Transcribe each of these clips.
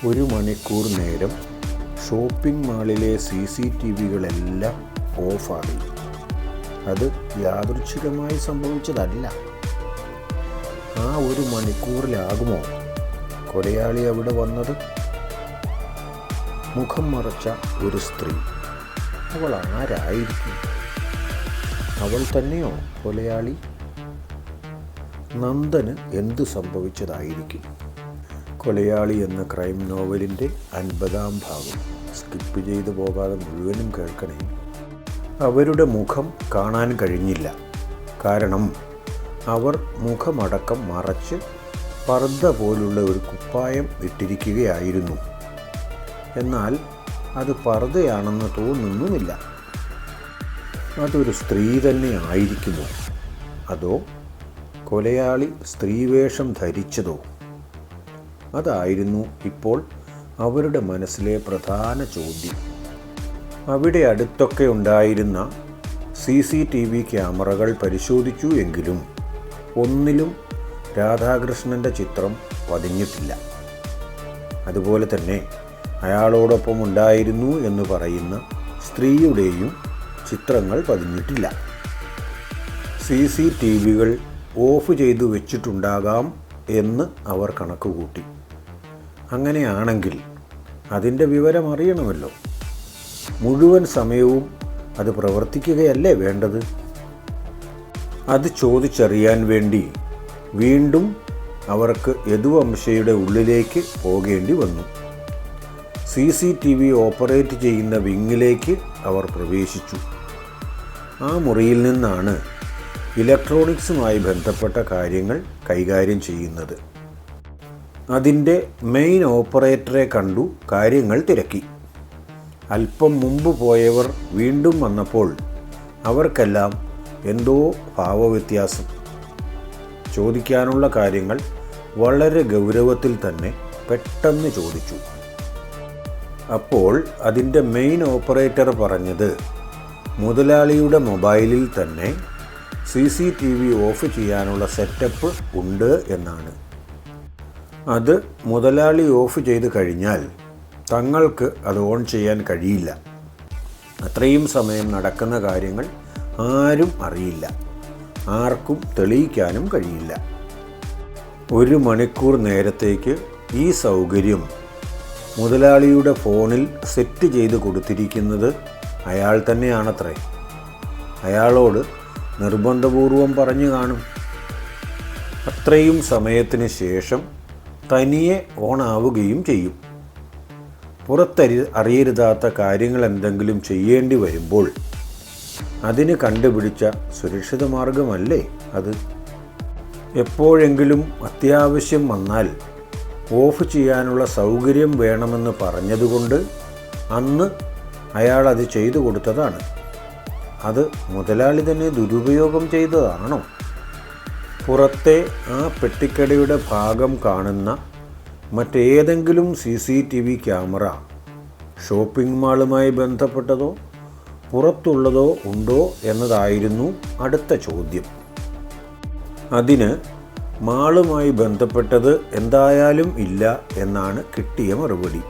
1 മണിക്കൂർ നേരം ഷോപ്പിംഗ് മാളിലെ CCTVകളെല്ലാം ഓഫായി. അത് യാദൃച്ഛികമായി സംഭവിച്ചതല്ല. ആ 1 മണിക്കൂറിലാകുമോ കൊലയാളി അവിടെ വന്നത്? മുഖം മറച്ച ഒരു സ്ത്രീ. അവൾ ആരായിരിക്കും? അവൾ തന്നെയോ കൊലയാളി? നന്ദന് എന്തു സംഭവിച്ചതായിരിക്കും? കൊലയാളി എന്ന ക്രൈം നോവലിൻ്റെ 50-ാം ഭാഗം സ്കിപ്പ് ചെയ്തു പോകാതെ മുഴുവനും കേൾക്കണേ. അവരുടെ മുഖം കാണാൻ കഴിഞ്ഞില്ല. കാരണം അവർ മുഖമടക്കം മറച്ച് പർദ്ദ പോലുള്ള ഒരു കുപ്പായം ഇട്ടിരിക്കുകയായിരുന്നു. എന്നാൽ അത് പർദ്ദയാണെന്ന് തോന്നുന്നുമില്ല. അതൊരു സ്ത്രീ തന്നെ ആയിരിക്കുമോ? അതോ കൊലയാളി സ്ത്രീവേഷം ധരിച്ചതോ? അതായിരുന്നു ഇപ്പോൾ അവരുടെ മനസ്സിലെ പ്രധാന ചോദ്യം. അവിടെ അടുത്തൊക്കെ ഉണ്ടായിരുന്ന CCTV ക്യാമറകൾ പരിശോധിച്ചു എങ്കിലും ഒന്നിലും രാധാകൃഷ്ണൻ്റെ ചിത്രം പതിഞ്ഞിട്ടില്ല. അതുപോലെ തന്നെ അയാളോടൊപ്പം ഉണ്ടായിരുന്നു എന്ന് പറയുന്ന സ്ത്രീയുടെയും ചിത്രങ്ങൾ പതിഞ്ഞിട്ടില്ല. CCTVകൾ ഓഫ് ചെയ്തു വെച്ചിട്ടുണ്ടാകാം എന്ന് അവർ കണക്കുകൂട്ടി. അങ്ങനെയാണെങ്കിൽ അതിൻ്റെ വിവരം അറിയണമല്ലോ. മുഴുവൻ സമയവും അത് പ്രവർത്തിക്കുകയല്ലേ വേണ്ടത്? അത് ചോദിച്ചറിയാൻ വേണ്ടി വീണ്ടും അവർക്ക് യദുവംശയുടെ ഉള്ളിലേക്ക് പോകേണ്ടി വന്നു. CCTV ഓപ്പറേറ്റ് ചെയ്യുന്ന വിങ്ങിലേക്ക് അവർ പ്രവേശിച്ചു. ആ മുറിയിൽ നിന്നാണ് ഇലക്ട്രോണിക്സുമായി ബന്ധപ്പെട്ട കാര്യങ്ങൾ കൈകാര്യം ചെയ്യുന്നത്. അതിൻ്റെ മെയിൻ ഓപ്പറേറ്ററെ കണ്ടു കാര്യങ്ങൾ തിരക്കി. അല്പം മുമ്പ് പോയവർ വീണ്ടും വന്നപ്പോൾ അവർക്കെല്ലാം എന്തോ ഭാവവ്യത്യാസം. ചോദിക്കാനുള്ള കാര്യങ്ങൾ വളരെ ഗൗരവത്തിൽ തന്നെ പെട്ടെന്ന് ചോദിച്ചു. അപ്പോൾ അതിൻ്റെ മെയിൻ ഓപ്പറേറ്റർ പറഞ്ഞത് മുതലാളിയുടെ മൊബൈലിൽ തന്നെ CCTV ഓഫ് ചെയ്യാനുള്ള സെറ്റപ്പ് ഉണ്ട് എന്നാണ്. അത് മുതലാളി ഓഫ് ചെയ്ത് കഴിഞ്ഞാൽ തങ്ങൾക്ക് അത് ഓൺ ചെയ്യാൻ കഴിയില്ല. അത്രയും സമയം നടക്കുന്ന കാര്യങ്ങൾ ആരും അറിയില്ല, ആർക്കും തെളിയിക്കാനും കഴിയില്ല. 1 മണിക്കൂർ നേരത്തേക്ക് ഈ സൗകര്യം മുതലാളിയുടെ ഫോണിൽ സെറ്റ് ചെയ്ത് കൊടുത്തിരിക്കുന്നത് അയാൾ തന്നെയാണത്രേ. അയാളോട് നിർബന്ധപൂർവം പറഞ്ഞു കാണും. അത്രയും സമയത്തിന് ശേഷം തനിയെ ഓണാവുകയും ചെയ്യും. അറിയരുതാത്ത കാര്യങ്ങൾ എന്തെങ്കിലും ചെയ്യേണ്ടി വരുമ്പോൾ അതിന് കണ്ടുപിടിച്ച സുരക്ഷിത മാർഗമല്ലേ അത്? എപ്പോഴെങ്കിലും അത്യാവശ്യം വന്നാൽ ഓഫ് ചെയ്യാനുള്ള സൗകര്യം വേണമെന്ന് പറഞ്ഞതുകൊണ്ട് അന്ന് അയാൾ അത് ചെയ്തു കൊടുത്തതാണ്. അത് മുതലാളി തന്നെ ദുരുപയോഗം ചെയ്തതാണോ? പുറത്തെ ആ പെട്ടിക്കടയുടെ ഭാഗം കാണുന്ന മറ്റേതെങ്കിലും CCTV ക്യാമറ ഷോപ്പിംഗ് മാളുമായി ബന്ധപ്പെട്ടതോ പുറത്തുള്ളതോ ഉണ്ടോ എന്നതായിരുന്നു അടുത്ത ചോദ്യം. അതിന് മാളുമായി ബന്ധപ്പെട്ടത് എന്തായാലും ഇല്ല എന്നാണ് കിട്ടിയ മറുപടി.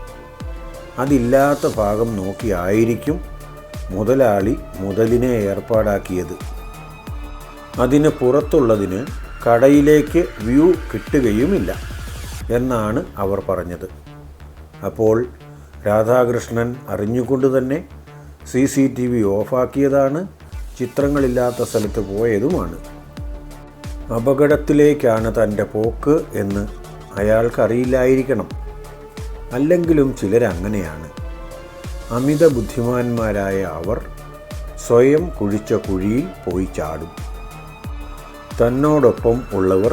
അതില്ലാത്ത ഭാഗം നോക്കിയായിരിക്കും മുതലാളി മുതലിനെ ഏർപ്പാടാക്കിയത്. അതിന് പുറത്തുള്ളതിന് കടയിലേക്ക് വ്യൂ കിട്ടുകയുമില്ല എന്നാണ് അവർ പറഞ്ഞത്. അപ്പോൾ രാധാകൃഷ്ണൻ അറിഞ്ഞുകൊണ്ട് തന്നെ CCTV ഓഫാക്കിയതാണ്, ചിത്രങ്ങളില്ലാത്ത സ്ഥലത്ത് പോയതുമാണ്. അപകടത്തിലേക്കാണ് തൻ്റെ പോക്ക് എന്ന് അയാൾക്കറിയില്ലായിരിക്കണം. അല്ലെങ്കിലും ചിലരങ്ങനെയാണ്. അമിത ബുദ്ധിമാന്മാരായ അവർ സ്വയം കുഴിച്ച കുഴിയിൽ പോയി ചാടും. തന്നോടൊപ്പം ഉള്ളവർ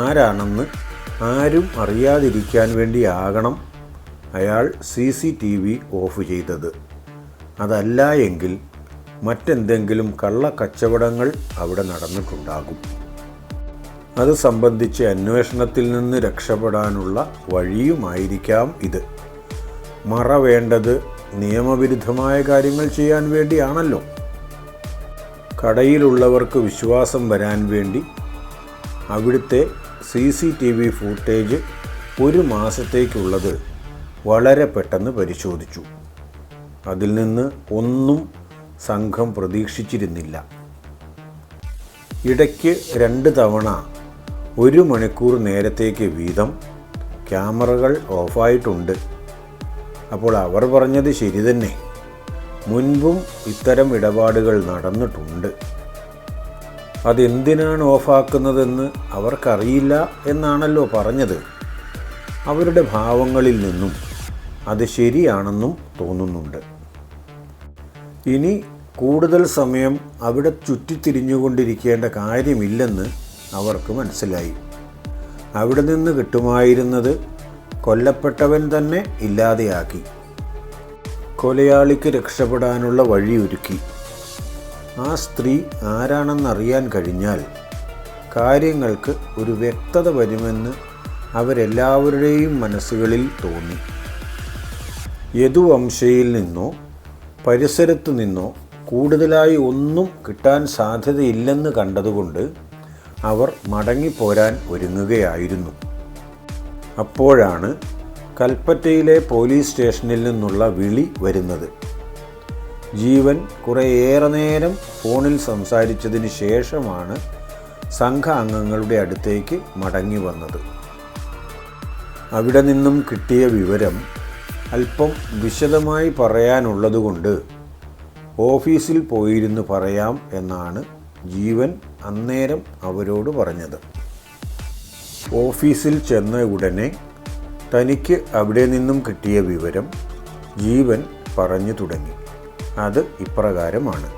ആരാണെന്ന് ആരും അറിയാതിരിക്കാൻ വേണ്ടിയാകണം അയാൾ CCTV ഓഫ് ചെയ്തത്. അതല്ല എങ്കിൽ മറ്റെന്തെങ്കിലും കള്ളക്കച്ചവടങ്ങൾ അവിടെ നടന്നിട്ടുണ്ടാകും. അത് സംബന്ധിച്ച് അന്വേഷണത്തിൽ നിന്ന് രക്ഷപ്പെടാനുള്ള വഴിയുമായിരിക്കാം ഇത്. മറ വേണ്ടത് നിയമവിരുദ്ധമായ കാര്യങ്ങൾ ചെയ്യാൻ വേണ്ടിയാണല്ലോ. കടയിലുള്ളവർക്ക് വിശ്വാസം വരാൻ വേണ്ടി അവിടുത്തെ CCTV ഫൂട്ടേജ് 1 മാസത്തേക്കുള്ളത് വളരെ പെട്ടെന്ന് പരിശോധിച്ചു. അതിൽ നിന്ന് ഒന്നും സംഘം പ്രതീക്ഷിച്ചിരുന്നില്ല. ഇടയ്ക്ക് 2 തവണ 1 മണിക്കൂർ നേരത്തേക്ക് വീതം ക്യാമറകൾ ഓഫായിട്ടുണ്ട്. അപ്പോൾ അവർ പറഞ്ഞത് ശരി തന്നെ. മുൻപും ഇത്തരം ഇടപാടുകൾ നടന്നിട്ടുണ്ട്. അതെന്തിനാണ് ഓഫാക്കുന്നതെന്ന് അവർക്കറിയില്ല എന്നാണല്ലോ പറഞ്ഞത്. അവരുടെ ഭാവങ്ങളിൽ നിന്നും അത് ശരിയാണെന്നും തോന്നുന്നുണ്ട്. ഇനി കൂടുതൽ സമയം അവിടെ ചുറ്റിത്തിരിഞ്ഞുകൊണ്ടിരിക്കേണ്ട കാര്യമില്ലെന്ന് അവർക്ക് മനസ്സിലായി. അവിടെ നിന്ന് കിട്ടുമായിരുന്നത് കൊല്ലപ്പെട്ടവൻ തന്നെ ഇല്ലാതെയാക്കി. കൊലയാളിക്ക് രക്ഷപ്പെടാനുള്ള വഴിയൊരുക്കി. ആ സ്ത്രീ ആരാണെന്നറിയാൻ കഴിഞ്ഞാൽ കാര്യങ്ങൾക്ക് ഒരു വ്യക്തത വരുമെന്ന് അവരെല്ലാവരുടെയും മനസ്സുകളിൽ തോന്നി. യദുവംശയിൽ നിന്നോ പരിസരത്തു നിന്നോ കൂടുതലായി ഒന്നും കിട്ടാൻ സാധ്യതയില്ലെന്ന് കണ്ടതുകൊണ്ട് അവർ മടങ്ങിപ്പോരാൻ ഒരുങ്ങുകയായിരുന്നു. അപ്പോഴാണ് കൽപ്പറ്റയിലെ പോലീസ് സ്റ്റേഷനിൽ നിന്നുള്ള വിളി വരുന്നത്. ജീവൻ കുറേയേറെ നേരം ഫോണിൽ സംസാരിച്ചതിന് ശേഷമാണ് സംഘാംഗങ്ങളുടെ അടുത്തേക്ക് മടങ്ങി വന്നത്. അവിടെ നിന്നും കിട്ടിയ വിവരം അല്പം വിശദമായി പറയാനുള്ളതുകൊണ്ട് ഓഫീസിൽ പോയിരുന്ന് പറയാം എന്നാണ് ജീവൻ അന്നേരം അവരോട് പറഞ്ഞത്. ഓഫീസിൽ ചെന്ന ഉടനെ തനിക്ക് അവിടെ നിന്നും കിട്ടിയ വിവരം ജീവൻ പറഞ്ഞു തുടങ്ങി. അത് ഇപ്രകാരമാണ്.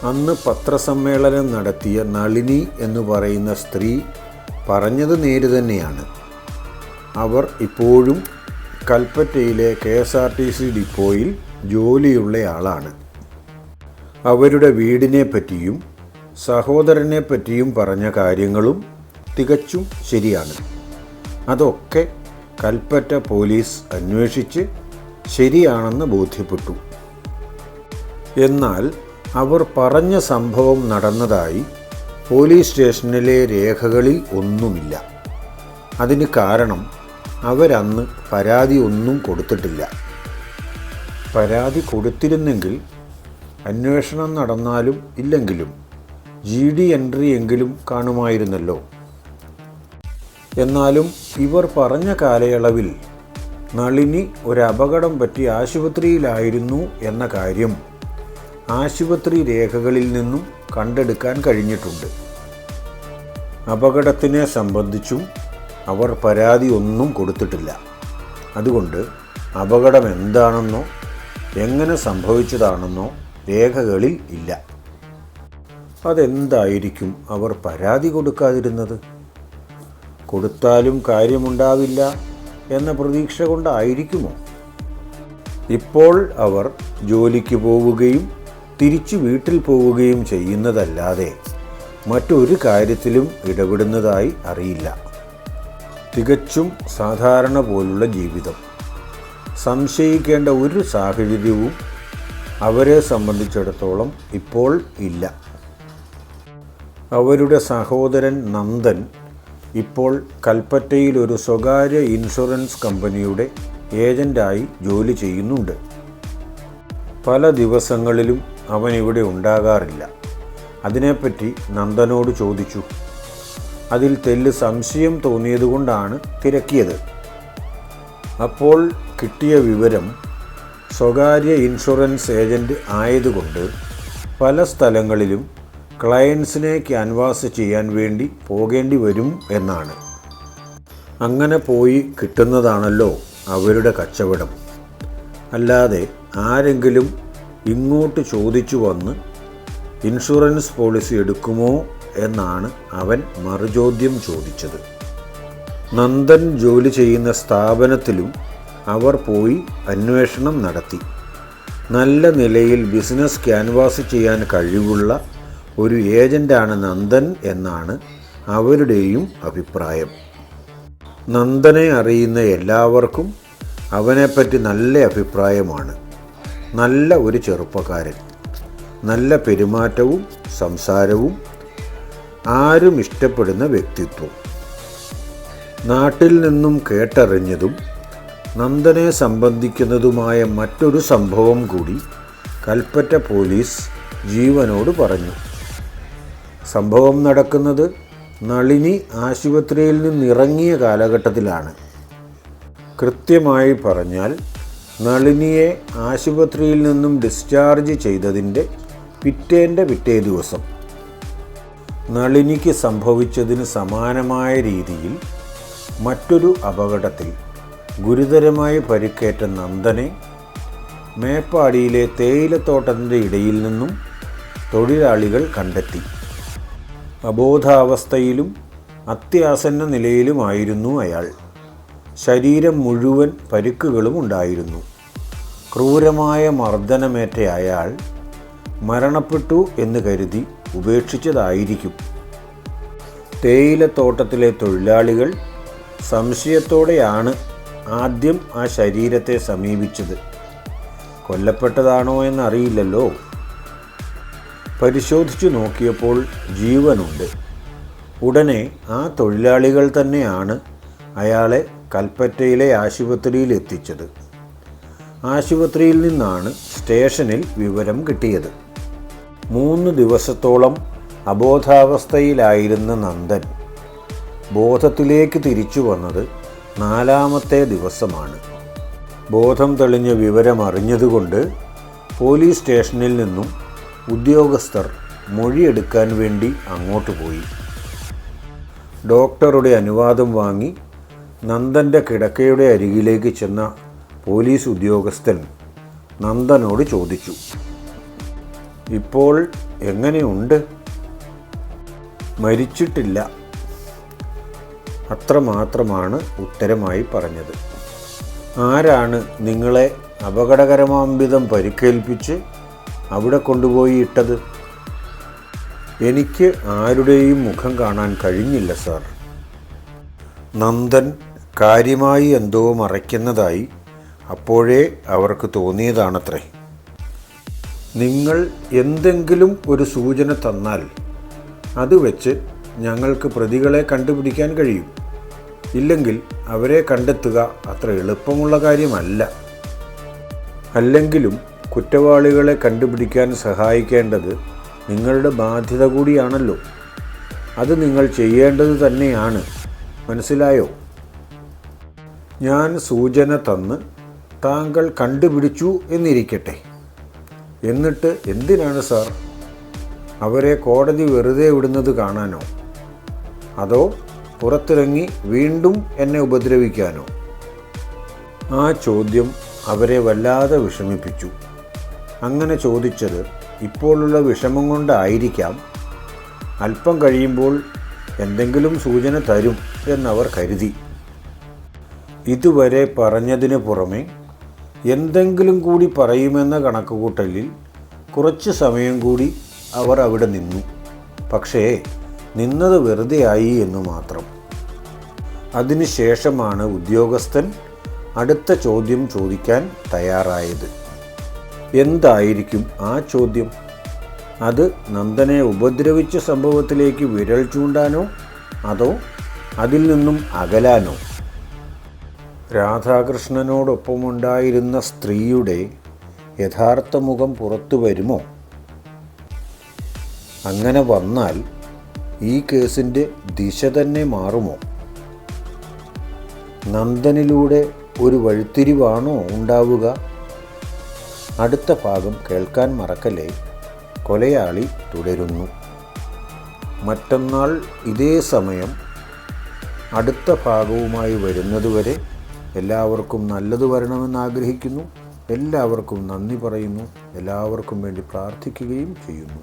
അന്ന് പത്രസമ്മേളനം നടത്തിയ നളിനി എന്ന് പറയുന്ന സ്ത്രീ പറഞ്ഞത് നേര് തന്നെയാണ്. അവർ ഇപ്പോഴും കൽപ്പറ്റയിലെ KSRTC ഡിപ്പോയിൽ ജോലിയുള്ളയാളാണ്. അവരുടെ വീടിനെ പറ്റിയും സഹോദരനെ പറ്റിയും പറഞ്ഞ കാര്യങ്ങളും തികച്ചും ശരിയാണ്. അതൊക്കെ കൽപ്പറ്റ പോലീസ് അന്വേഷിച്ച് ശരിയാണെന്ന് ബോധ്യപ്പെട്ടു. എന്നാൽ അവർ പറഞ്ഞ സംഭവം നടന്നതായി പോലീസ് സ്റ്റേഷനിലെ രേഖകളിൽ ഒന്നുമില്ല. അതിന് കാരണം അവരന്ന് പരാതി ഒന്നും കൊടുത്തിട്ടില്ല. പരാതി കൊടുത്തിരുന്നെങ്കിൽ അന്വേഷണം നടന്നാലും ഇല്ലെങ്കിലും GD എൻട്രി എങ്കിലും കാണുമായിരുന്നല്ലോ. എന്നാലും ഇവർ പറഞ്ഞ കാലയളവിൽ നളിനി ഒരപകടം പറ്റി ആശുപത്രിയിലായിരുന്നു എന്ന കാര്യം ആശുപത്രി രേഖകളിൽ നിന്നും കണ്ടെടുക്കാൻ കഴിഞ്ഞിട്ടുണ്ട്. അപകടത്തിനെ സംബന്ധിച്ചും അവർ പരാതി ഒന്നും കൊടുത്തിട്ടില്ല. അതുകൊണ്ട് അപകടം എന്താണെന്നോ എങ്ങനെ സംഭവിച്ചതാണെന്നോ രേഖകളിൽ ഇല്ല. അതെന്തായിരിക്കും അവർ പരാതി കൊടുക്കാതിരുന്നത്? കൊടുത്താലും കാര്യമുണ്ടാവില്ല എന്ന പ്രതീക്ഷ കൊണ്ടായിരിക്കുമോ? ഇപ്പോൾ അവർ ജോലിക്ക് പോവുകയും തിരിച്ചു വീട്ടിൽ പോവുകയും ചെയ്യുന്നതല്ലാതെ മറ്റൊരു കാര്യത്തിലും ഇടപെടുന്നതായി അറിയില്ല. തികച്ചും സാധാരണ പോലുള്ള ജീവിതം. സംശയിക്കേണ്ട ഒരു സാഹചര്യവും അവരെ സംബന്ധിച്ചിടത്തോളം ഇപ്പോൾ ഇല്ല. അവരുടെ സഹോദരൻ നന്ദൻ ഇപ്പോൾ കൽപ്പറ്റയിൽ ഒരു സ്വകാര്യ ഇൻഷുറൻസ് കമ്പനിയുടെ ഏജൻ്റായി ജോലി ചെയ്യുന്നുണ്ട്. പല ദിവസങ്ങളിലും അവൻ ഇവിടെ ഉണ്ടാകാറില്ല. അതിനെപ്പറ്റി നന്ദനോട് ചോദിച്ചു. അതിൽ തെല്ല് സംശയം തോന്നിയതുകൊണ്ടാണ് തിരക്കിയത്. അപ്പോൾ കിട്ടിയ വിവരം സ്വകാര്യ ഇൻഷുറൻസ് ഏജൻറ്റ് ആയതുകൊണ്ട് പല സ്ഥലങ്ങളിലും ക്ലയൻസിനെ ക്യാൻവാസ് ചെയ്യാൻ വേണ്ടി പോകേണ്ടി വരും എന്നാണ്. അങ്ങനെ പോയി കിട്ടുന്നതാണല്ലോ അവരുടെ കച്ചവടം. അല്ലാതെ ആരെങ്കിലും ഇങ്ങോട്ട് ചോദിച്ചു വന്ന് ഇൻഷുറൻസ് പോളിസി എടുക്കുമോ എന്നാണ് അവൻ മറുചോദ്യം ചോദിച്ചത്. നന്ദൻ ജോലി ചെയ്യുന്ന സ്ഥാപനത്തിലും അവർ പോയി അന്വേഷണം നടത്തി. നല്ല നിലയിൽ ബിസിനസ് ക്യാൻവാസ് ചെയ്യാൻ കഴിവുള്ള ഒരു ഏജൻ്റാണ് നന്ദൻ എന്നാണ് അവരുടെയും അഭിപ്രായം. നന്ദനെ അറിയുന്ന എല്ലാവർക്കും അവനെപ്പറ്റി നല്ല അഭിപ്രായമാണ്. നല്ല ഒരു ചെറുപ്പക്കാരൻ, നല്ല പെരുമാറ്റവും സംസാരവും, ആരും ഇഷ്ടപ്പെടുന്ന വ്യക്തിത്വം. നാട്ടിൽ നിന്നും കേട്ടറിഞ്ഞതും നന്ദനെ സംബന്ധിക്കുന്നതുമായ മറ്റൊരു സംഭവം കൂടി കൽപ്പറ്റ പോലീസ് ജീവനോട് പറഞ്ഞു. സംഭവം നടക്കുന്നത് നളിനി ആശുപത്രിയിൽ നിന്നിറങ്ങിയ കാലഘട്ടത്തിലാണ്. കൃത്യമായി പറഞ്ഞാൽ നളിനിയെ ആശുപത്രിയിൽ നിന്നും ഡിസ്ചാർജ് ചെയ്തതിൻ്റെ പിറ്റേ ദിവസം. നളിനിക്ക് സംഭവിച്ചതിന് സമാനമായ രീതിയിൽ മറ്റൊരു അപകടത്തിൽ ഗുരുതരമായി പരിക്കേറ്റ നന്ദനെ മേപ്പാടിയിലെ തേയിലത്തോട്ടത്തിൻ്റെ ഇടയിൽ നിന്നും തൊഴിലാളികൾ കണ്ടെത്തി. അബോധാവസ്ഥയിലും അത്യാസന്ന നിലയിലുമായിരുന്നു അയാൾ. ശരീരം മുഴുവൻ പരിക്കുകളും ഉണ്ടായിരുന്നു. ക്രൂരമായ മർദ്ദനമേറ്റ അയാൾ മരണപ്പെട്ടു എന്ന് കരുതി ഉപേക്ഷിച്ചതായിരിക്കും. തേയിലത്തോട്ടത്തിലെ തൊഴിലാളികൾ സംശയത്തോടെയാണ് ആദ്യം ആ ശരീരത്തെ സമീപിച്ചത്. കൊല്ലപ്പെട്ടതാണോ എന്നറിയില്ലല്ലോ. പരിശോധിച്ചു നോക്കിയപ്പോൾ ജീവനുണ്ട്. ഉടനെ ആ തൊഴിലാളികൾ തന്നെയാണ് അയാളെ കൽപ്പറ്റയിലെ ആശുപത്രിയിൽ എത്തിച്ചത്. ആശുപത്രിയിൽ നിന്നാണ് സ്റ്റേഷനിൽ വിവരം കിട്ടിയത്. 3 ദിവസത്തോളം അബോധാവസ്ഥയിലായിരുന്ന നന്ദൻ ബോധത്തിലേക്ക് തിരിച്ചു വന്നത് 4ാമത്തെ ദിവസമാണ്. ബോധം തെളിഞ്ഞ വിവരം അറിഞ്ഞതുകൊണ്ട് പോലീസ് സ്റ്റേഷനിൽ നിന്നും ഉദ്യോഗസ്ഥർ മൊഴിയെടുക്കാൻ വേണ്ടി അങ്ങോട്ട് പോയി. ഡോക്ടറുടെ അനുവാദം വാങ്ങി നന്ദൻ്റെ കിടക്കയുടെ അരികിലേക്ക് ചെന്ന പോലീസ് ഉദ്യോഗസ്ഥൻ നന്ദനോട് ചോദിച്ചു, ഇപ്പോൾ എങ്ങനെയുണ്ട്? മരിച്ചിട്ടില്ല, അത്രമാത്രമാണ് ഉത്തരമായി പറഞ്ഞത്. ആരാണ് നിങ്ങളെ അപകടകരമാംവിധം പരിക്കേൽപ്പിച്ച് അവിടെ കൊണ്ടുപോയി ഇട്ടത്? എനിക്ക് ആരുടെയും മുഖം കാണാൻ കഴിഞ്ഞില്ല സാർ. നന്ദൻ കാര്യമായി എന്തോ മറയ്ക്കുന്നതായി അപ്പോഴേ അവർക്ക് തോന്നിയതാണത്രേ. നിങ്ങൾ എന്തെങ്കിലും ഒരു സൂചന തന്നാൽ അത് വെച്ച് ഞങ്ങൾക്ക് പ്രതികളെ കണ്ടുപിടിക്കാൻ കഴിയും. ഇല്ലെങ്കിൽ അവരെ കണ്ടെത്തുക അത്ര എളുപ്പമുള്ള കാര്യമല്ല. അല്ലെങ്കിലും കുറ്റവാളികളെ കണ്ടുപിടിക്കാൻ സഹായിക്കേണ്ടത് നിങ്ങളുടെ ബാധ്യത കൂടിയാണല്ലോ. അത് നിങ്ങൾ ചെയ്യേണ്ടത് തന്നെയാണ്. മനസ്സിലായോ? ഞാൻ സൂചന തന്ന് താങ്കൾ കണ്ടുപിടിച്ചു എന്നിരിക്കട്ടെ. എന്നിട്ട് എന്തിനാണ് സാർ അവരെ കോടതി വെറുതെ വിടുന്നത്? കാണാനോ? അതോ പുറത്തിറങ്ങി വീണ്ടും എന്നെ ഉപദ്രവിക്കാനോ? ആ ചോദ്യം അവരെ വല്ലാതെ വിഷമിപ്പിച്ചു. അങ്ങനെ ചോദിച്ചത് ഇപ്പോഴുള്ള വിഷമം കൊണ്ടായിരിക്കാം. അല്പം കഴിയുമ്പോൾ എന്തെങ്കിലും സൂചന തരും എന്നവർ കരുതി. ഇതുവരെ പറഞ്ഞതിന് പുറമെ എന്തെങ്കിലും കൂടി പറയുമെന്ന കണക്കുകൂട്ടലിൽ കുറച്ച് സമയം കൂടി അവർ അവിടെ നിന്നു. പക്ഷേ നിന്നത് വെറുതെ ആയി എന്നു മാത്രം. അതിനുശേഷമാണ് ഉദ്യോഗസ്ഥൻ അടുത്ത ചോദ്യം ചോദിക്കാൻ തയ്യാറായത്. എന്തായിരിക്കും ആ ചോദ്യം? അത് നന്ദനെ ഉപദ്രവിച്ച സംഭവത്തിലേക്ക് വിരൽ ചൂണ്ടാനോ അതോ അതിൽ നിന്നും അകലാനോ? രാധാകൃഷ്ണനോടൊപ്പമുണ്ടായിരുന്ന സ്ത്രീയുടെ യഥാർത്ഥ മുഖം പുറത്തു വരുമോ? അങ്ങനെ വന്നാൽ ഈ കേസിൻ്റെ ദിശ തന്നെ മാറുമോ? നന്ദനിലൂടെ ഒരു വഴിത്തിരിവാണോ ഉണ്ടാവുക? അടുത്ത ഭാഗം കേൾക്കാൻ മറക്കല്ലേ. കൊലയാളി തുടരുന്നു. മറ്റന്നാൾ ഇതേ സമയം അടുത്ത ഭാഗവുമായി വരുന്നതുവരെ എല്ലാവർക്കും നല്ലത് വരണമെന്ന് ആഗ്രഹിക്കുന്നു. എല്ലാവർക്കും നന്ദി പറയുന്നു. എല്ലാവർക്കും വേണ്ടി പ്രാർത്ഥിക്കുകയും ചെയ്യുന്നു.